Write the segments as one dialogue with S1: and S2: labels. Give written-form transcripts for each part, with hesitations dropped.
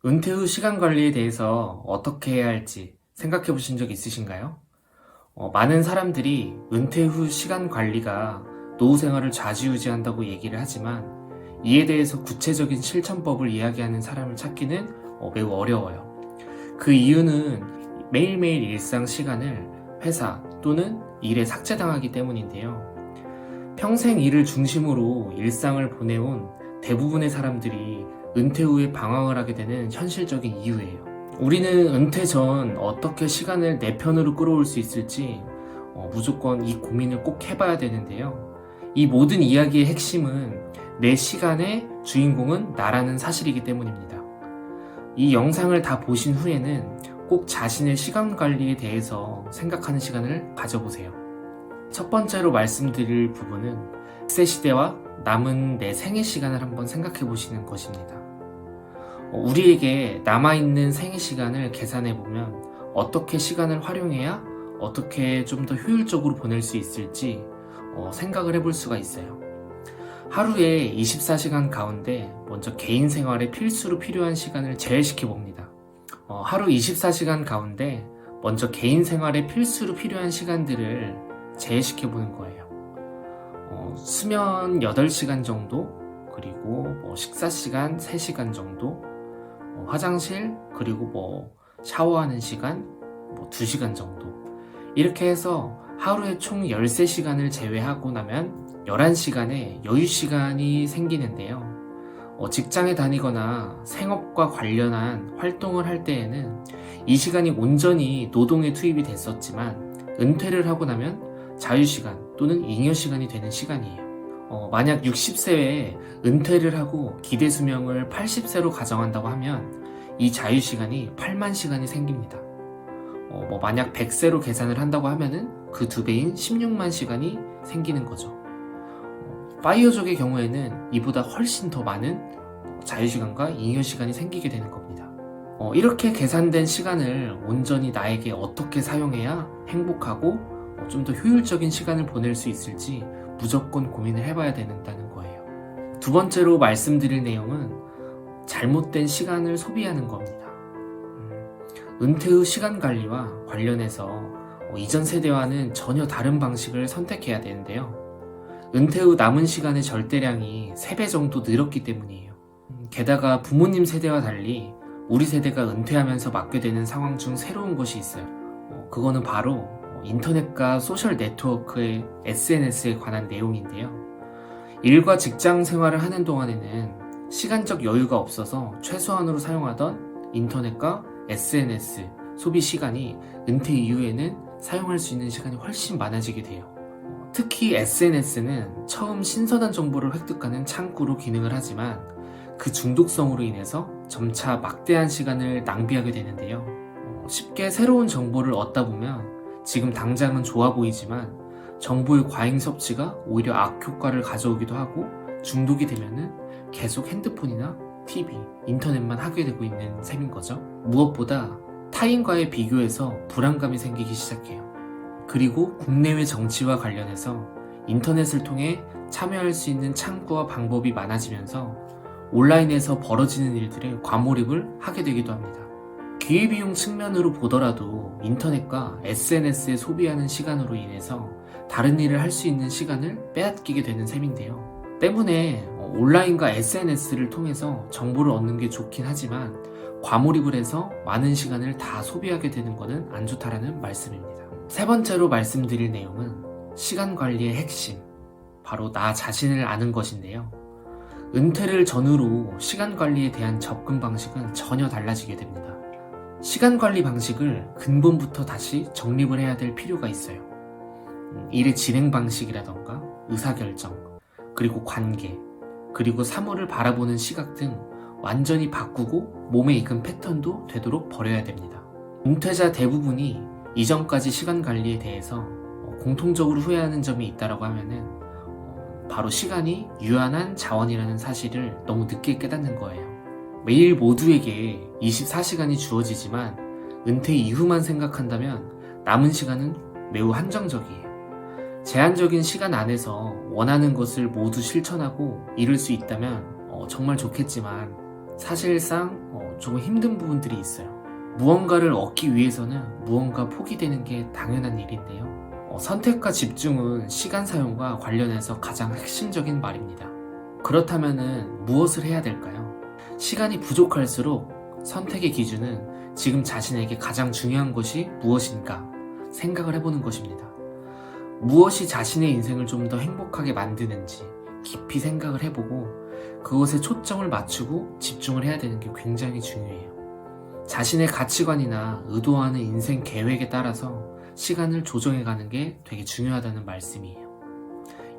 S1: 은퇴 후 시간 관리에 대해서 어떻게 해야 할지 생각해 보신 적 있으신가요? 많은 사람들이 은퇴 후 시간 관리가 노후 생활을 좌지우지한다고 얘기를 하지만 이에 대해서 구체적인 실천법을 이야기하는 사람을 찾기는 매우 어려워요. 그 이유는 매일매일 일상 시간을 회사 또는 일에 삭제당하기 때문인데요. 평생 일을 중심으로 일상을 보내온 대부분의 사람들이 은퇴 후에 방황을 하게 되는 현실적인 이유예요. 우리는 은퇴 전 어떻게 시간을 내 편으로 끌어올 수 있을지 무조건 이 고민을 꼭 해봐야 되는데요. 이 모든 이야기의 핵심은 내 시간의 주인공은 나라는 사실이기 때문입니다. 이 영상을 다 보신 후에는 꼭 자신의 시간 관리에 대해서 생각하는 시간을 가져보세요. 첫 번째로 말씀드릴 부분은 100세 시대와 남은 내 생애 시간을 한번 생각해 보시는 것입니다. 우리에게 남아있는 생애 시간을 계산해 보면 어떻게 시간을 활용해야 어떻게 좀 더 효율적으로 보낼 수 있을지 생각을 해볼 수가 있어요. 하루에 24시간 가운데 먼저 개인 생활에 필수로 필요한 시간을 제외시켜 봅니다. 하루 24시간 가운데 먼저 개인 생활에 필수로 필요한 시간들을 제외시켜 보는 거예요. 수면 8시간 정도, 그리고 식사 시간 3시간 정도, 화장실, 그리고 샤워하는 시간 2시간 정도. 이렇게 해서 하루에 총 13시간을 제외하고 나면 11시간의 여유 시간이 생기는데요. 직장에 다니거나 생업과 관련한 활동을 할 때에는 이 시간이 온전히 노동에 투입이 됐었지만 은퇴를 하고 나면 자유시간 또는 잉여시간이 되는 시간이에요. 만약 60세에 은퇴를 하고 기대수명을 80세로 가정한다고 하면 이 자유시간이 8만 시간이 생깁니다. 만약 100세로 계산을 한다고 하면은 그 2배인 16만 시간이 생기는 거죠. 파이어족의 경우에는 이보다 훨씬 더 많은 자유시간과 잉여시간이 생기게 되는 겁니다. 이렇게 계산된 시간을 온전히 나에게 어떻게 사용해야 행복하고 좀 더 효율적인 시간을 보낼 수 있을지 무조건 고민을 해봐야 된다는 거예요. 두 번째로 말씀드릴 내용은 잘못된 시간을 소비하는 겁니다. 은퇴 후 시간 관리와 관련해서 이전 세대와는 전혀 다른 방식을 선택해야 되는데요. 은퇴 후 남은 시간의 절대량이 3배 정도 늘었기 때문이에요. 게다가 부모님 세대와 달리 우리 세대가 은퇴하면서 맞게 되는 상황 중 새로운 것이 있어요. 그거는 바로 인터넷과 소셜 네트워크의 SNS에 관한 내용인데요. 일과 직장 생활을 하는 동안에는 시간적 여유가 없어서 최소한으로 사용하던 인터넷과 SNS 소비 시간이 은퇴 이후에는 사용할 수 있는 시간이 훨씬 많아지게 돼요. 특히 SNS는 처음 신선한 정보를 획득하는 창구로 기능을 하지만 그 중독성으로 인해서 점차 막대한 시간을 낭비하게 되는데요. 쉽게 새로운 정보를 얻다 보면 지금 당장은 좋아 보이지만 정보의 과잉 섭취가 오히려 악효과를 가져오기도 하고 중독이 되면은 계속 핸드폰이나 TV, 인터넷만 하게 되고 있는 셈인 거죠. 무엇보다 타인과의 비교에서 불안감이 생기기 시작해요. 그리고 국내외 정치와 관련해서 인터넷을 통해 참여할 수 있는 창구와 방법이 많아지면서 온라인에서 벌어지는 일들에 과몰입을 하게 되기도 합니다. 기회비용 측면으로 보더라도 인터넷과 SNS에 소비하는 시간으로 인해서 다른 일을 할 수 있는 시간을 빼앗기게 되는 셈인데요. 때문에 온라인과 SNS를 통해서 정보를 얻는 게 좋긴 하지만 과몰입을 해서 많은 시간을 다 소비하게 되는 것은 안 좋다라는 말씀입니다. 세 번째로 말씀드릴 내용은 시간 관리의 핵심, 바로 나 자신을 아는 것인데요. 은퇴를 전후로 시간 관리에 대한 접근 방식은 전혀 달라지게 됩니다. 시간 관리 방식을 근본부터 다시 정립을 해야 될 필요가 있어요. 일의 진행 방식이라던가 의사결정, 그리고 관계, 그리고 사물을 바라보는 시각 등 완전히 바꾸고 몸에 익은 패턴도 되도록 버려야 됩니다. 은퇴자 대부분이 이전까지 시간 관리에 대해서 공통적으로 후회하는 점이 있다고 하면은 바로 시간이 유한한 자원이라는 사실을 너무 늦게 깨닫는 거예요. 매일 모두에게 24시간이 주어지지만 은퇴 이후만 생각한다면 남은 시간은 매우 한정적이에요. 제한적인 시간 안에서 원하는 것을 모두 실천하고 이룰 수 있다면 정말 좋겠지만 사실상 조금 힘든 부분들이 있어요. 무언가를 얻기 위해서는 무언가 포기되는 게 당연한 일인데요. 선택과 집중은 시간 사용과 관련해서 가장 핵심적인 말입니다. 그렇다면은 무엇을 해야 될까요? 시간이 부족할수록 선택의 기준은 지금 자신에게 가장 중요한 것이 무엇인가 생각을 해보는 것입니다. 무엇이 자신의 인생을 좀 더 행복하게 만드는지 깊이 생각을 해보고 그것에 초점을 맞추고 집중을 해야 되는 게 굉장히 중요해요. 자신의 가치관이나 의도하는 인생 계획에 따라서 시간을 조정해가는 게 되게 중요하다는 말씀이에요.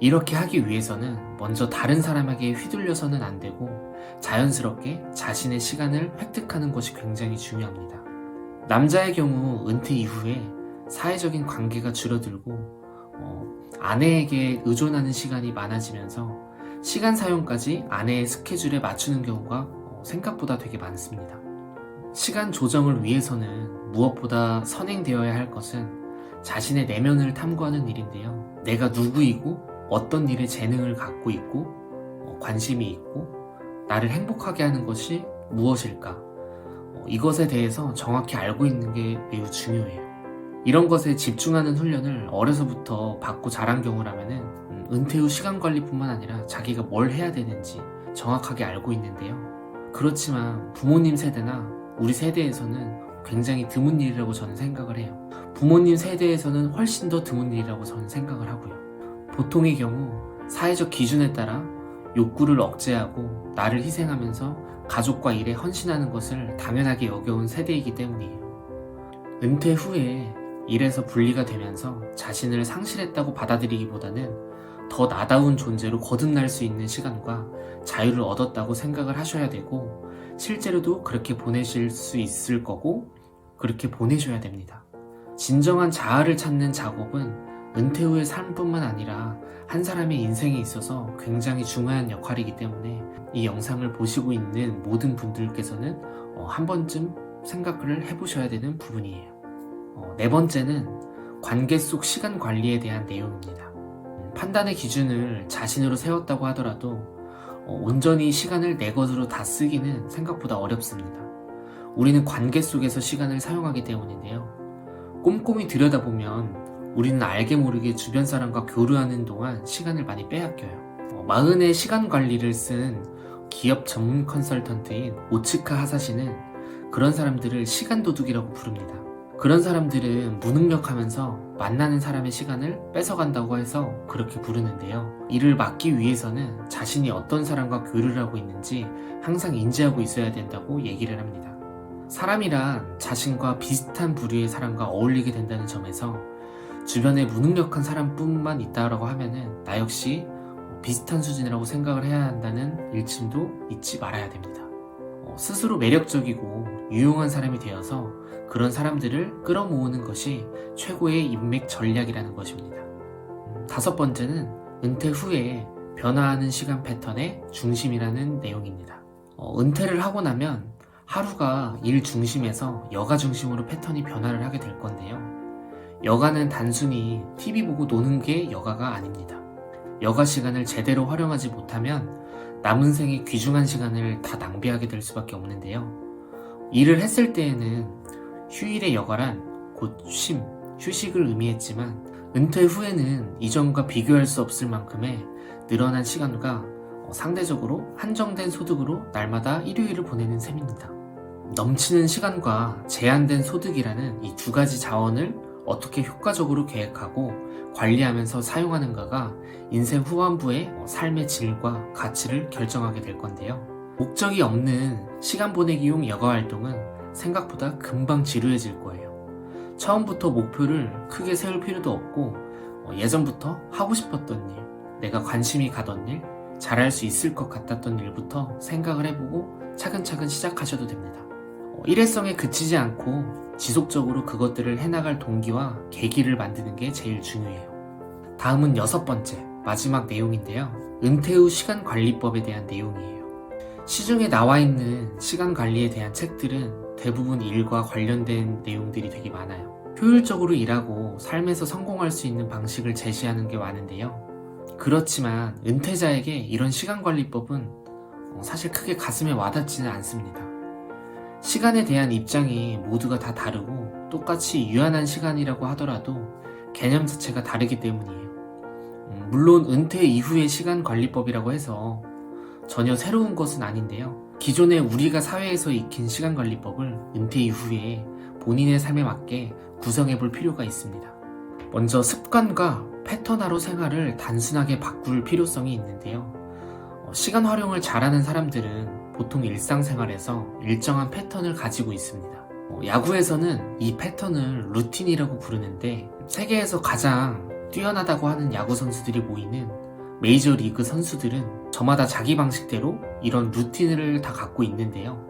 S1: 이렇게 하기 위해서는 먼저 다른 사람에게 휘둘려서는 안 되고 자연스럽게 자신의 시간을 획득하는 것이 굉장히 중요합니다. 남자의 경우 은퇴 이후에 사회적인 관계가 줄어들고 아내에게 의존하는 시간이 많아지면서 시간 사용까지 아내의 스케줄에 맞추는 경우가 생각보다 되게 많습니다. 시간 조정을 위해서는 무엇보다 선행되어야 할 것은 자신의 내면을 탐구하는 일인데요. 내가 누구이고 어떤 일에 재능을 갖고 있고 관심이 있고 나를 행복하게 하는 것이 무엇일까? 이것에 대해서 정확히 알고 있는 게 매우 중요해요. 이런 것에 집중하는 훈련을 어려서부터 받고 자란 경우라면은 은퇴 후 시간 관리뿐만 아니라 자기가 뭘 해야 되는지 정확하게 알고 있는데요. 그렇지만 부모님 세대나 우리 세대에서는 굉장히 드문 일이라고 저는 생각을 해요. 부모님 세대에서는 훨씬 더 드문 일이라고 저는 생각을 하고요. 보통의 경우 사회적 기준에 따라 욕구를 억제하고 나를 희생하면서 가족과 일에 헌신하는 것을 당연하게 여겨온 세대이기 때문이에요. 은퇴 후에 일에서 분리가 되면서 자신을 상실했다고 받아들이기보다는 더 나다운 존재로 거듭날 수 있는 시간과 자유를 얻었다고 생각을 하셔야 되고 실제로도 그렇게 보내실 수 있을 거고 그렇게 보내셔야 됩니다. 진정한 자아를 찾는 작업은 은퇴 후의 삶뿐만 아니라 한 사람의 인생에 있어서 굉장히 중요한 역할이기 때문에 이 영상을 보시고 있는 모든 분들께서는 한 번쯤 생각을 해보셔야 되는 부분이에요. 네 번째는 관계 속 시간 관리에 대한 내용입니다. 판단의 기준을 자신으로 세웠다고 하더라도 온전히 시간을 내 것으로 다 쓰기는 생각보다 어렵습니다. 우리는 관계 속에서 시간을 사용하기 때문인데요. 꼼꼼히 들여다보면 우리는 알게 모르게 주변 사람과 교류하는 동안 시간을 많이 빼앗겨요. 마흔의 시간 관리를 쓴 기업 전문 컨설턴트인 오츠카 하사시는 그런 사람들을 시간 도둑이라고 부릅니다. 그런 사람들은 무능력하면서 만나는 사람의 시간을 뺏어간다고 해서 그렇게 부르는데요. 이를 막기 위해서는 자신이 어떤 사람과 교류를 하고 있는지 항상 인지하고 있어야 된다고 얘기를 합니다. 사람이란 자신과 비슷한 부류의 사람과 어울리게 된다는 점에서 주변에 무능력한 사람뿐만 있다고 하면은 나 역시 비슷한 수준이라고 생각을 해야 한다는 일침도 잊지 말아야 됩니다. 스스로 매력적이고 유용한 사람이 되어서 그런 사람들을 끌어모으는 것이 최고의 인맥 전략이라는 것입니다. 다섯 번째는 은퇴 후에 변화하는 시간 패턴의 중심이라는 내용입니다. 은퇴를 하고 나면 하루가 일 중심에서 여가 중심으로 패턴이 변화를 하게 될 건데요. 여가는 단순히 TV 보고 노는 게 여가가 아닙니다. 여가 시간을 제대로 활용하지 못하면 남은 생의 귀중한 시간을 다 낭비하게 될 수밖에 없는데요. 일을 했을 때에는 휴일의 여가란 곧 쉼, 휴식을 의미했지만 은퇴 후에는 이전과 비교할 수 없을 만큼의 늘어난 시간과 상대적으로 한정된 소득으로 날마다 일요일을 보내는 셈입니다. 넘치는 시간과 제한된 소득이라는 이 두 가지 자원을 어떻게 효과적으로 계획하고 관리하면서 사용하는가가 인생 후반부의 삶의 질과 가치를 결정하게 될 건데요. 목적이 없는 시간 보내기용 여가 활동은 생각보다 금방 지루해질 거예요. 처음부터 목표를 크게 세울 필요도 없고 예전부터 하고 싶었던 일, 내가 관심이 가던 일, 잘할 수 있을 것 같았던 일부터 생각을 해보고 차근차근 시작하셔도 됩니다. 일회성에 그치지 않고 지속적으로 그것들을 해나갈 동기와 계기를 만드는 게 제일 중요해요. 다음은 여섯 번째, 마지막 내용인데요. 은퇴 후 시간 관리법에 대한 내용이에요. 시중에 나와 있는 시간 관리에 대한 책들은 대부분 일과 관련된 내용들이 되게 많아요. 효율적으로 일하고 삶에서 성공할 수 있는 방식을 제시하는 게 많은데요. 그렇지만 은퇴자에게 이런 시간 관리법은 사실 크게 가슴에 와닿지는 않습니다. 시간에 대한 입장이 모두가 다 다르고 똑같이 유한한 시간이라고 하더라도 개념 자체가 다르기 때문이에요. 물론 은퇴 이후의 시간 관리법이라고 해서 전혀 새로운 것은 아닌데요. 기존에 우리가 사회에서 익힌 시간 관리법을 은퇴 이후에 본인의 삶에 맞게 구성해 볼 필요가 있습니다. 먼저 습관과 패턴화로 생활을 단순하게 바꿀 필요성이 있는데요. 시간 활용을 잘하는 사람들은 보통 일상생활에서 일정한 패턴을 가지고 있습니다. 야구에서는 이 패턴을 루틴이라고 부르는데 세계에서 가장 뛰어나다고 하는 야구 선수들이 모이는 메이저리그 선수들은 저마다 자기 방식대로 이런 루틴을 다 갖고 있는데요.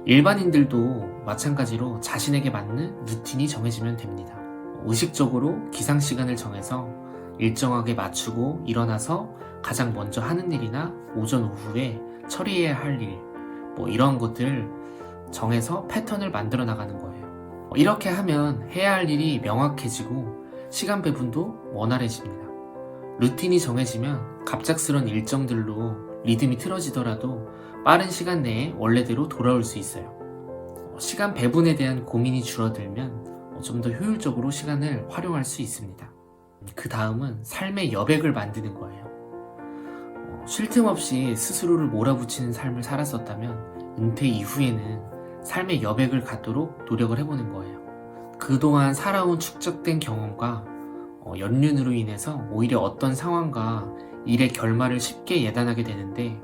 S1: 일반인들도 마찬가지로 자신에게 맞는 루틴이 정해지면 됩니다. 의식적으로 기상시간을 정해서 일정하게 맞추고 일어나서 가장 먼저 하는 일이나 오전 오후에 처리해야 할 일, 이런 것들을 정해서 패턴을 만들어 나가는 거예요. 이렇게 하면 해야 할 일이 명확해지고 시간 배분도 원활해집니다. 루틴이 정해지면 갑작스런 일정들로 리듬이 틀어지더라도 빠른 시간 내에 원래대로 돌아올 수 있어요. 시간 배분에 대한 고민이 줄어들면 좀 더 효율적으로 시간을 활용할 수 있습니다. 그 다음은 삶의 여백을 만드는 거예요. 쉴 틈 없이 스스로를 몰아붙이는 삶을 살았었다면 은퇴 이후에는 삶의 여백을 갖도록 노력을 해보는 거예요. 그동안 살아온 축적된 경험과 연륜으로 인해서 오히려 어떤 상황과 일의 결말을 쉽게 예단하게 되는데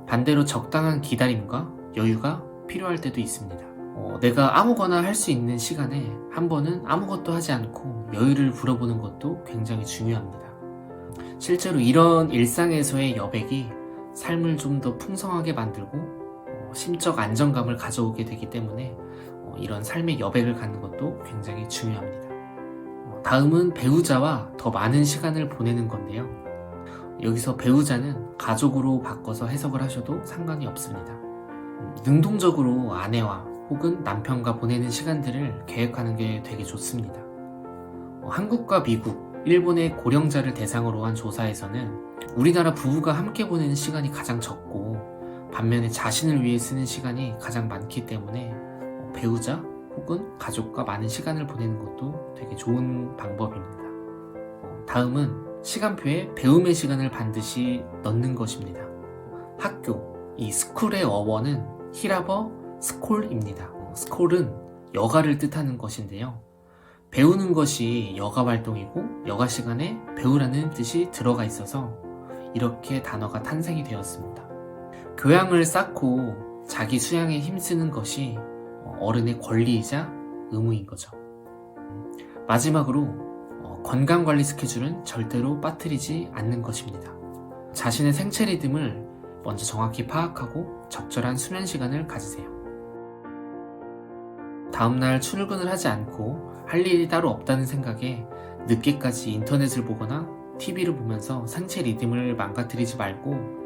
S1: 반대로 적당한 기다림과 여유가 필요할 때도 있습니다. 내가 아무거나 할 수 있는 시간에 한 번은 아무것도 하지 않고 여유를 불어보는 것도 굉장히 중요합니다. 실제로 이런 일상에서의 여백이 삶을 좀 더 풍성하게 만들고 심적 안정감을 가져오게 되기 때문에 이런 삶의 여백을 갖는 것도 굉장히 중요합니다. 다음은 배우자와 더 많은 시간을 보내는 건데요. 여기서 배우자는 가족으로 바꿔서 해석을 하셔도 상관이 없습니다. 능동적으로 아내와 혹은 남편과 보내는 시간들을 계획하는 게 되게 좋습니다. 한국과 미국, 일본의 고령자를 대상으로 한 조사에서는 우리나라 부부가 함께 보내는 시간이 가장 적고 반면에 자신을 위해 쓰는 시간이 가장 많기 때문에 배우자 혹은 가족과 많은 시간을 보내는 것도 되게 좋은 방법입니다. 다음은 시간표에 배움의 시간을 반드시 넣는 것입니다. 학교, 이 스쿨의 어원은 히라버 스콜입니다. 스콜은 여가를 뜻하는 것인데요. 배우는 것이 여가 활동이고 여가 시간에 배우라는 뜻이 들어가 있어서 이렇게 단어가 탄생이 되었습니다. 교양을 쌓고 자기 수양에 힘쓰는 것이 어른의 권리이자 의무인 거죠. 마지막으로 건강관리 스케줄은 절대로 빠뜨리지 않는 것입니다. 자신의 생체 리듬을 먼저 정확히 파악하고 적절한 수면 시간을 가지세요. 다음날 출근을 하지 않고 할 일이 따로 없다는 생각에 늦게까지 인터넷을 보거나 TV를 보면서 생체 리듬을 망가뜨리지 말고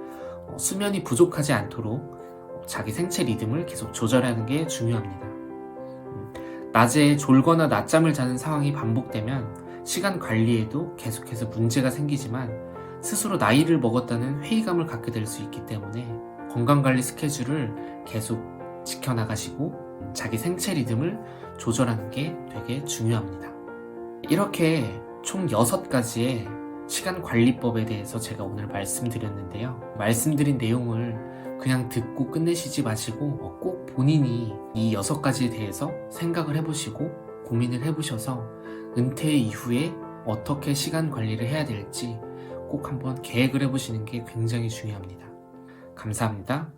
S1: 수면이 부족하지 않도록 자기 생체 리듬을 계속 조절하는 게 중요합니다. 낮에 졸거나 낮잠을 자는 상황이 반복되면 시간 관리에도 계속해서 문제가 생기지만 스스로 나이를 먹었다는 회의감을 갖게 될 수 있기 때문에 건강관리 스케줄을 계속 지켜나가시고 자기 생체 리듬을 조절하는 게 되게 중요합니다. 이렇게 총 6가지의 시간 관리법에 대해서 제가 오늘 말씀드렸는데요. 말씀드린 내용을 그냥 듣고 끝내시지 마시고 꼭 본인이 이 6가지에 대해서 생각을 해보시고 고민을 해보셔서 은퇴 이후에 어떻게 시간 관리를 해야 될지 꼭 한번 계획을 해보시는 게 굉장히 중요합니다. 감사합니다.